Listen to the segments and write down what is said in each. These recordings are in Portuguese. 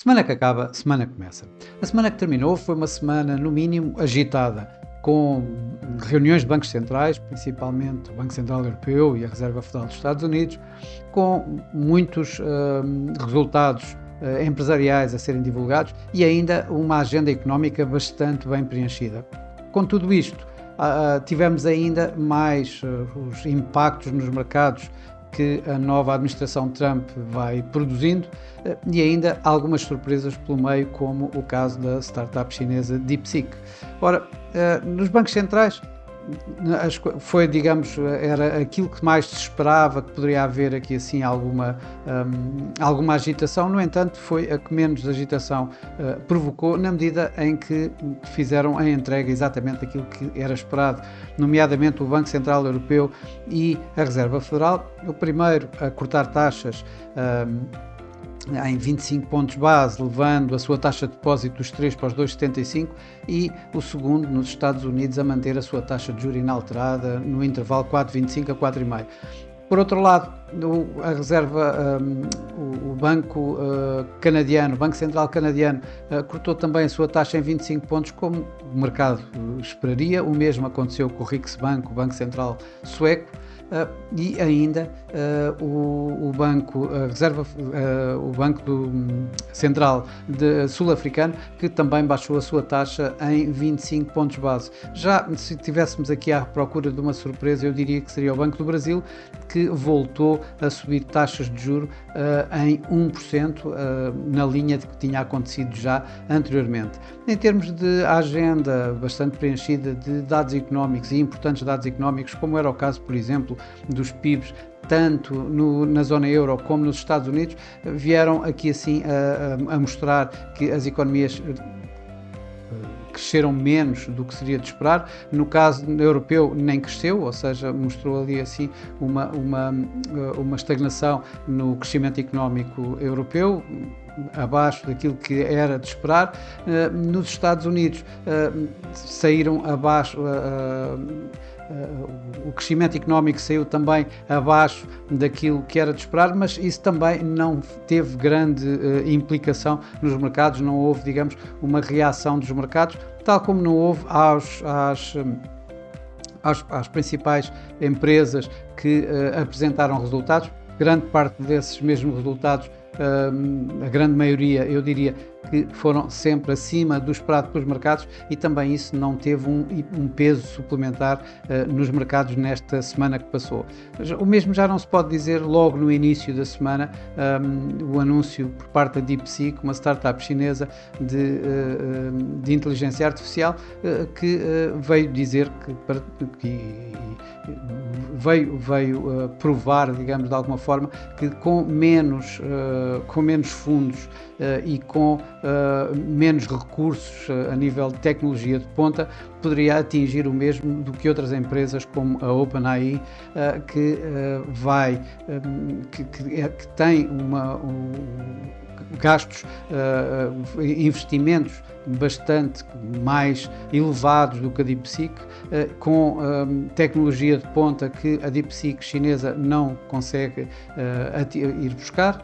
Semana que acaba, semana que começa. A semana que terminou foi uma semana, no mínimo, agitada, com reuniões de bancos centrais, principalmente o Banco Central Europeu e a Reserva Federal dos Estados Unidos, com muitos resultados empresariais a serem divulgados e ainda uma agenda económica bastante bem preenchida. Com tudo isto, tivemos ainda mais os impactos nos mercados que a nova administração Trump vai produzindo e ainda algumas surpresas pelo meio, como o caso da startup chinesa DeepSeek. Ora, nos bancos centrais foi, digamos, era aquilo que mais se esperava, que poderia haver aqui assim alguma agitação. No entanto, foi a que menos agitação provocou, na medida em que fizeram a entrega exatamente aquilo que era esperado, nomeadamente o Banco Central Europeu e a Reserva Federal. O primeiro a cortar taxas em 25 pontos base, levando a sua taxa de depósito dos 3 para os 2,75, e o segundo, nos Estados Unidos, a manter a sua taxa de juros inalterada no intervalo 4,25 a 4,5. Por outro lado, a Reserva, o Banco Canadiano, o Banco Central Canadiano, cortou também a sua taxa em 25 pontos, como o mercado esperaria. O mesmo aconteceu com o Riksbank, o Banco Central Sueco. E ainda o Banco o Banco Central Sul-Africano, que também baixou a sua taxa em 25 pontos base. Já se estivéssemos aqui à procura de uma surpresa, eu diria que seria o Banco do Brasil, que voltou a subir taxas de juros em 1%, na linha de que tinha acontecido já anteriormente. Em termos de agenda bastante preenchida de dados económicos e importantes dados económicos, como era o caso, por exemplo, dos PIBs, tanto na zona euro como nos Estados Unidos, vieram aqui assim a mostrar que as economias cresceram menos do que seria de esperar. No caso europeu, nem cresceu, ou seja, mostrou ali assim uma estagnação no crescimento económico europeu, abaixo daquilo que era de esperar. Nos Estados Unidos saíram abaixo, o crescimento económico saiu também abaixo daquilo que era de esperar, mas isso também não teve grande implicação nos mercados, não houve, digamos, uma reação dos mercados, tal como não houve às principais empresas que apresentaram resultados. Grande parte desses mesmos resultados, a grande maioria, eu diria, que foram sempre acima do esperado pelos mercados, e também isso não teve um peso suplementar nos mercados nesta semana que passou. O mesmo já não se pode dizer logo no início da semana. O anúncio por parte da DeepSeek, uma startup chinesa de inteligência artificial, que veio dizer que veio provar, digamos, de alguma forma, que com menos fundos e com menos recursos a nível de tecnologia de ponta, poderia atingir o mesmo do que outras empresas como a OpenAI, que tem gastos, investimentos bastante mais elevados do que a DeepSeek, com tecnologia de ponta que a DeepSeek chinesa não consegue ir buscar,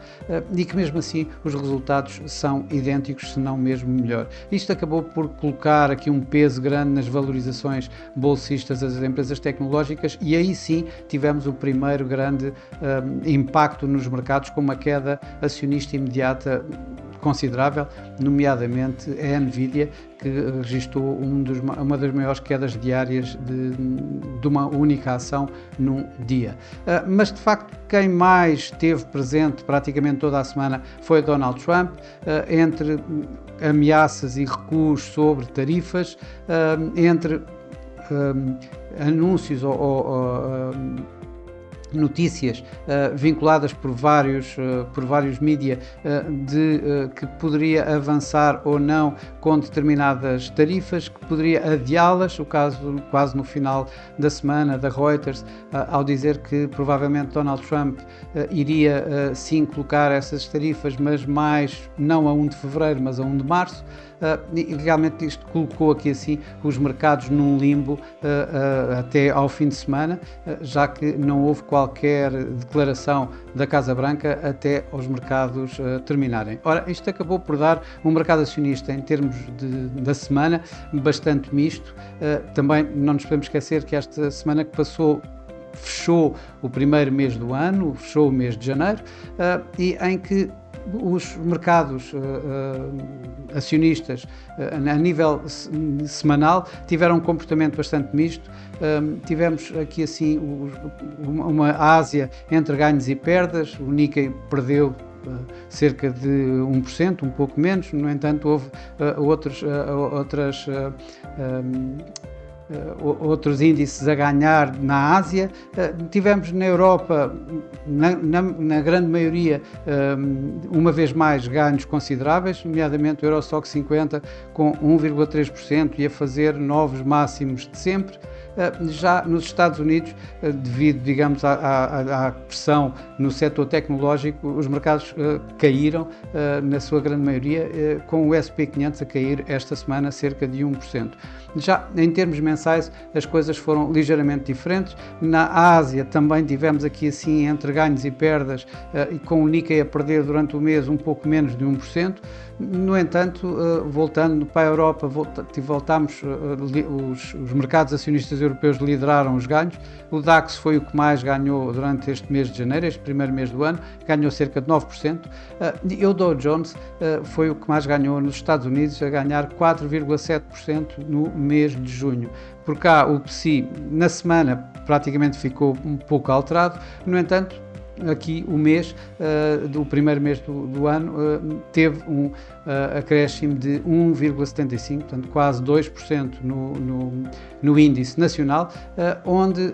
e que mesmo assim os resultados são idênticos, se não mesmo melhor. Isto acabou por colocar aqui um peso grande nas valorizações bolsistas das empresas tecnológicas, e aí sim tivemos o primeiro grande impacto nos mercados, com uma queda acionista imediata considerável, nomeadamente a Nvidia, que registrou uma das maiores quedas diárias de uma única ação num dia. Mas de facto quem mais esteve presente praticamente toda a semana foi Donald Trump, entre ameaças e recuos sobre tarifas, entre anúncios ou notícias vinculadas por vários mídia de que poderia avançar ou não com determinadas tarifas, que poderia adiá-las. O caso quase no final da semana da Reuters, ao dizer que provavelmente Donald Trump iria sim colocar essas tarifas, mas mais não a 1 de fevereiro, mas a 1 de março. e realmente isto colocou aqui assim os mercados num limbo até ao fim de semana, já que não houve qualquer declaração da Casa Branca até aos mercados terminarem. Ora, isto acabou por dar um mercado acionista em termos da semana bastante misto. Também não nos podemos esquecer que esta semana que passou fechou o primeiro mês do ano, fechou o mês de janeiro, e em que os mercados acionistas a nível semanal tiveram um comportamento bastante misto. Tivemos aqui assim uma Ásia entre ganhos e perdas. O Nikkei perdeu cerca de 1%, um pouco menos. No entanto, houve outros índices a ganhar na Ásia. Tivemos na Europa, na grande maioria, uma vez mais ganhos consideráveis, nomeadamente o Eurostoxx 50 com 1,3% e a fazer novos máximos de sempre. Já nos Estados Unidos, devido, digamos, à pressão no setor tecnológico, os mercados caíram, na sua grande maioria, com o S&P 500 a cair esta semana cerca de 1%. Já em termos mensais, as coisas foram ligeiramente diferentes. Na Ásia também tivemos aqui assim entre ganhos e perdas, e com o Nikkei a perder durante o mês um pouco menos de 1%. No entanto, voltando para a Europa, voltámos, os mercados acionistas europeus lideraram os ganhos. O DAX foi o que mais ganhou durante este mês de janeiro, este primeiro mês do ano, ganhou cerca de 9%. E o Dow Jones foi o que mais ganhou nos Estados Unidos, a ganhar 4,7% no mês de junho. Por cá, o PSI na semana praticamente ficou um pouco alterado. No entanto, aqui o mês, do primeiro mês do ano, teve um acréscimo de 1,75%, portanto quase 2% no índice nacional, onde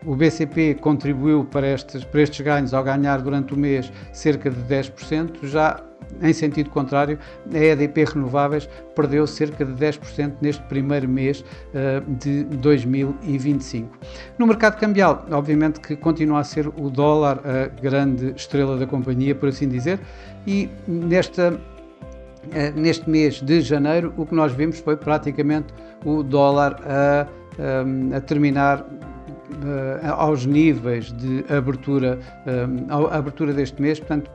o BCP contribuiu para estes ganhos ao ganhar durante o mês cerca de 10%, já em sentido contrário, a EDP Renováveis perdeu cerca de 10% neste primeiro mês de 2025. No mercado cambial, obviamente que continua a ser o dólar a grande estrela da companhia, por assim dizer, e neste mês de janeiro o que nós vimos foi praticamente o dólar a terminar aos níveis de abertura, a abertura deste mês, portanto,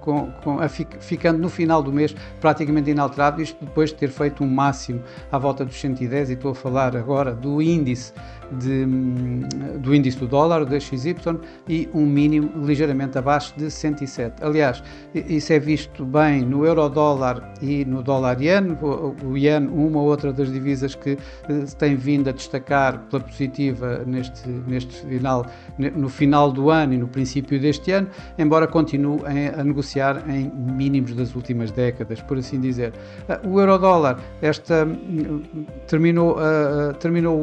ficando no final do mês praticamente inalterado, isto depois de ter feito um máximo à volta dos 110, e estou a falar agora do índice do dólar, o DXY, e um mínimo ligeiramente abaixo de 107. Aliás, isso é visto bem no euro-dólar e no dólar-iene. O iene, uma ou outra das divisas que tem vindo a destacar pela positiva no final do ano e no princípio deste ano, embora continue a negociar em mínimos das últimas décadas, por assim dizer. O euro-dólar terminou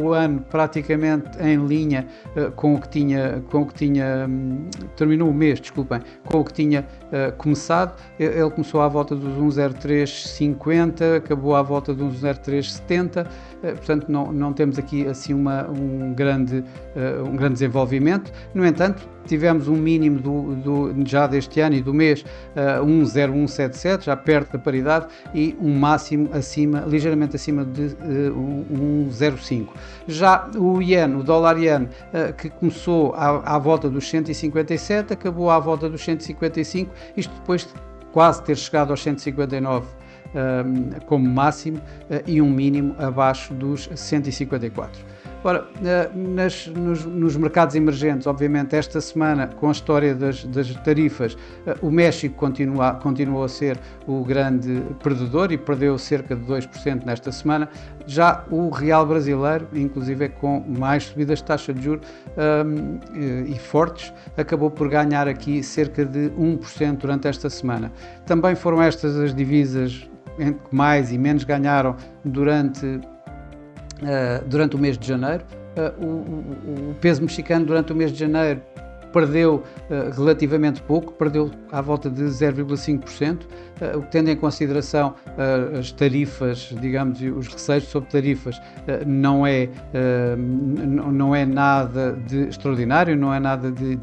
o ano praticamente em linha com o que tinha, terminou o mês, desculpem, com o que tinha começado. Ele começou à volta dos 1,0350, acabou à volta dos 1,0370, portanto não temos aqui assim um grande desenvolvimento. No entanto, tivemos um mínimo já deste ano e do mês 1,0177, já perto da paridade, e um máximo ligeiramente acima de 1,05. Já o dólar-iene, que começou à volta dos 157, acabou à volta dos 155, isto depois de quase ter chegado aos 159 como máximo, e um mínimo abaixo dos 154. Ora, nos mercados emergentes, obviamente, esta semana, com a história das tarifas, o México continuou a ser o grande perdedor e perdeu cerca de 2% nesta semana. Já o real brasileiro, inclusive com mais subidas de taxa de juros e fortes, acabou por ganhar aqui cerca de 1% durante esta semana. Também foram estas as divisas que mais e menos ganharam durante o mês de janeiro. O peso mexicano durante o mês de janeiro perdeu relativamente pouco, perdeu à volta de 0,5%, tendo em consideração as tarifas, digamos, e os receios sobre tarifas, não é nada de extraordinário, não é nada de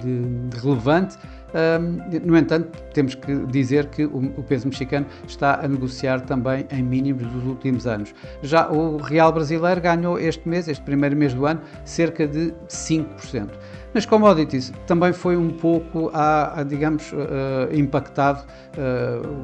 relevante. No entanto, temos que dizer que o peso mexicano está a negociar também em mínimos dos últimos anos. Já o real brasileiro ganhou este primeiro mês do ano, cerca de 5%. Nas commodities também foi um pouco, digamos, impactado,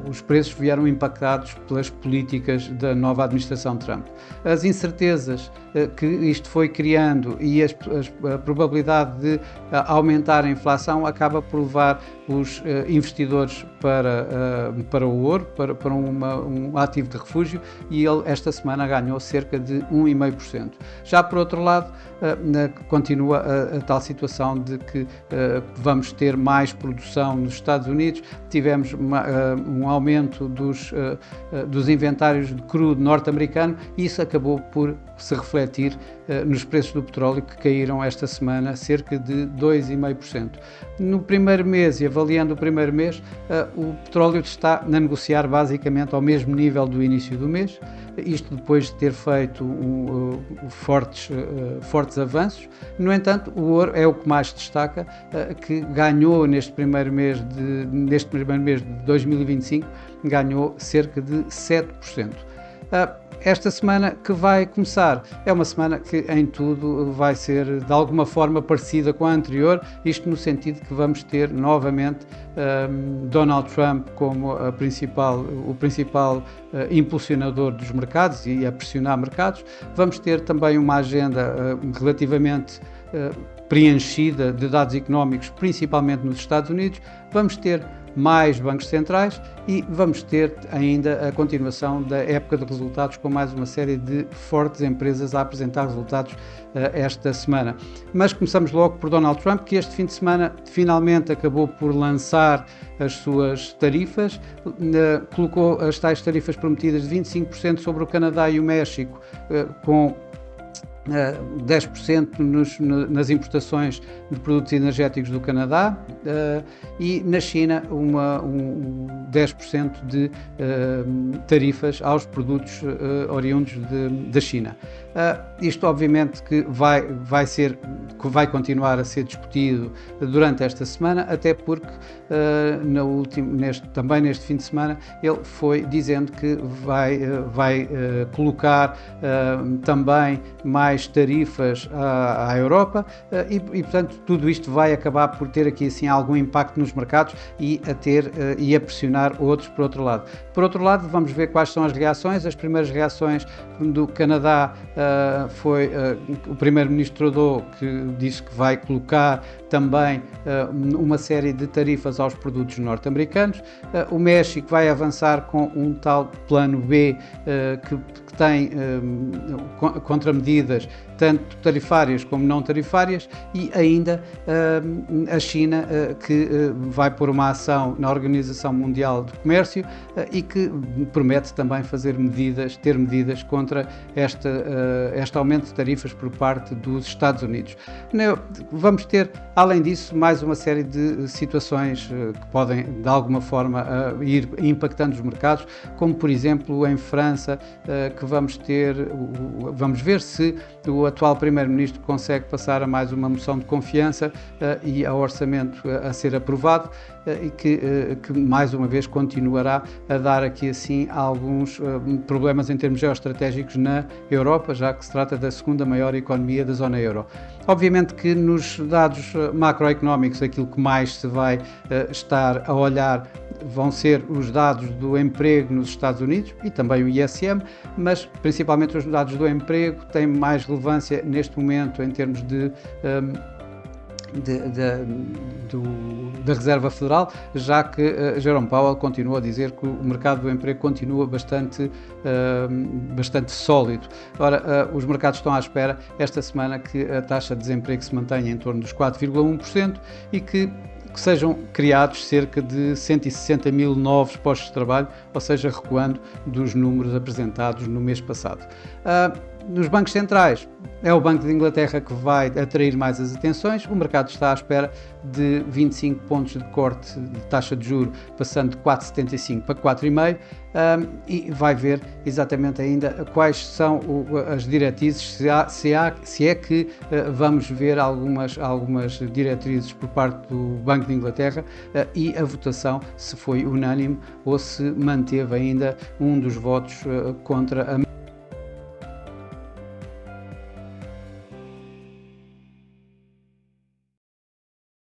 os preços vieram impactados pelas políticas da nova administração Trump. As incertezas que isto foi criando e a probabilidade de aumentar a inflação acaba por levar os investidores para o ouro, para um ativo de refúgio, e ele esta semana ganhou cerca de 1,5%. Já por outro lado, continua a tal situação de que vamos ter mais produção nos Estados Unidos. Tivemos um aumento dos inventários de crudo norte-americano e isso acabou por se refletir nos preços do petróleo, que caíram esta semana cerca de 2,5%. No primeiro mês, e avaliando o primeiro mês, o petróleo está a negociar basicamente ao mesmo nível do início do mês, isto depois de ter feito fortes avanços. No entanto, o ouro é o que mais destaca, que ganhou neste primeiro mês de 2025, ganhou cerca de 7%. Esta semana que vai começar é uma semana que em tudo vai ser de alguma forma parecida com a anterior, isto no sentido que vamos ter novamente Donald Trump como o principal impulsionador dos mercados e a pressionar mercados. Vamos ter também uma agenda relativamente preenchida de dados económicos, principalmente nos Estados Unidos. Vamos ter mais bancos centrais e vamos ter ainda a continuação da época de resultados, com mais uma série de fortes empresas a apresentar resultados esta semana. Mas começamos logo por Donald Trump, que este fim de semana finalmente acabou por lançar as suas tarifas, colocou as tais tarifas prometidas de 25% sobre o Canadá e o México, com 10% nas importações de produtos energéticos do Canadá, e na China 10% de tarifas aos produtos oriundos da China. Isto obviamente que vai continuar a ser discutido durante esta semana, até porque também neste fim de semana ele foi dizendo que vai colocar também mais tarifas à Europa, e portanto tudo isto vai acabar por ter aqui assim algum impacto nos mercados e a pressionar outros por outro lado. Por outro lado, vamos ver quais são as reações. As primeiras reações do Canadá foi o primeiro-ministro Trudeau, que disse que vai colocar também uma série de tarifas aos produtos norte-americanos. O México vai avançar com um tal plano B que tem contramedidas tanto tarifárias como não tarifárias, e ainda a China, que vai pôr uma ação na Organização Mundial do Comércio e que promete também ter medidas contra este aumento de tarifas por parte dos Estados Unidos. Vamos ter, além disso, mais uma série de situações que podem, de alguma forma, ir impactando os mercados, como, por exemplo, em França, que vamos ver se o atual primeiro-ministro consegue passar a mais uma moção de confiança e ao orçamento a ser aprovado, e que mais uma vez continuará a dar aqui assim alguns problemas em termos geoestratégicos na Europa, já que se trata da segunda maior economia da zona euro. Obviamente que nos dados macroeconómicos aquilo que mais se vai estar a olhar vão ser os dados do emprego nos Estados Unidos e também o ISM, mas principalmente os dados do emprego têm mais relevância neste momento em termos da Reserva Federal, já que Jerome Powell continua a dizer que o mercado do emprego continua bastante sólido. Ora, os mercados estão à espera esta semana que a taxa de desemprego se mantenha em torno dos 4,1% e que sejam criados cerca de 160 mil novos postos de trabalho, ou seja, recuando dos números apresentados no mês passado. Nos bancos centrais, é o Banco de Inglaterra que vai atrair mais as atenções. O mercado está à espera de 25 pontos de corte de taxa de juros, passando de 4,75 para 4,5, e vai ver exatamente ainda quais são as diretrizes, se é que vamos ver algumas diretrizes por parte do Banco de Inglaterra, e a votação se foi unânime ou se manteve ainda um dos votos contra a